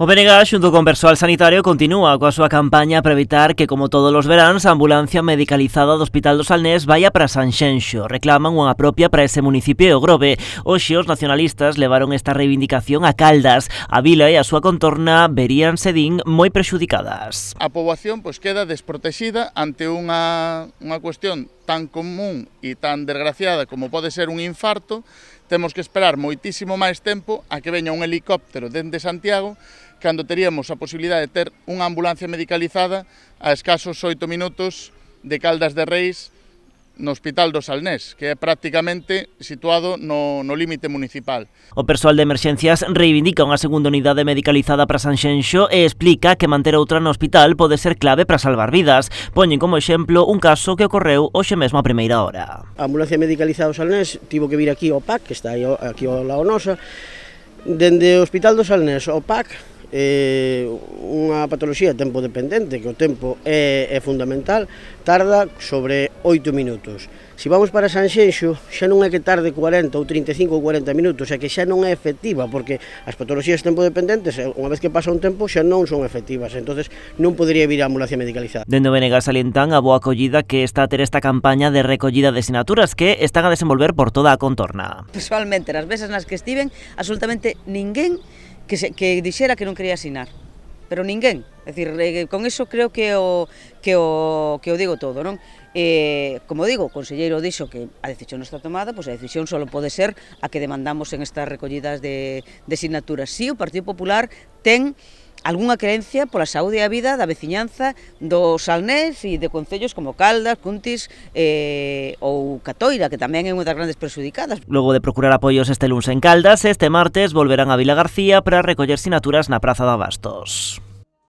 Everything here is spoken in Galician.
O BNG, xunto con persoal sanitario, continúa coa súa campaña para evitar que, como todos os veráns, a ambulancia medicalizada do Hospital do Salnés vaia para Sanxenxo. Reclaman unha propia para ese municipio e o Grove. Hoxe os nacionalistas levaron esta reivindicación a Caldas. A vila e a súa contorna veríanse, din, moi prexudicadas. A poboación queda desprotexida ante unha cuestión tan común e tan desgraciada como pode ser un infarto. Temos que esperar moitísimo máis tempo a que veña un helicóptero dende Santiago, cando teríamos a posibilidade de ter unha ambulancia medicalizada a escasos 8 minutos de Caldas de Reis no Hospital do Salnés, que é prácticamente situado no límite municipal. O persoal de emerxencias reivindica unha segunda unidade medicalizada para Sanxenxo e explica que manter outra no hospital pode ser clave para salvar vidas. Poñen como exemplo un caso que ocorreu hoxe mesmo a primeira hora. A ambulancia medicalizada do Salnés tivo que vir aquí ao PAC, que está aquí ao lado nosa. Dende o Hospital do Salnés ao PAC, unha patoloxía tempo dependente, que o tempo é fundamental, tarda sobre 8 minutos. Se vamos para Sanxenxo, xa non é que tarde 40 ou 35 ou 40 minutos, é que xa non é efectiva, porque as patoloxías tempo dependentes, unha vez que pasa un tempo, xa non son efectivas, entonces non podería vir a ambulancia medicalizada. Dende o BNG salientan a boa acollida que está a ter esta campaña de recollida de sinaturas que están a desenvolver por toda a contorna. Personalmente, nas veces nas que estiven, absolutamente ninguén que dixera que non quería asinar, pero ninguén. É dicir, con iso creo que o digo todo, non? Como digo, o conselleiro dixo que a decisión non está tomada, pois a decisión só pode ser a que demandamos en estas recollidas de sinaturas. Si o Partido Popular ten algunha creencia pola saúde e a vida da veciñanza do Salnés e de concellos como Caldas, Cuntis ou Catoira, que tamén é unha das grandes perxudicadas. Logo de procurar apoios este luns en Caldas, este martes volverán a Vila García para recoller sinaturas na Praza de Abastos.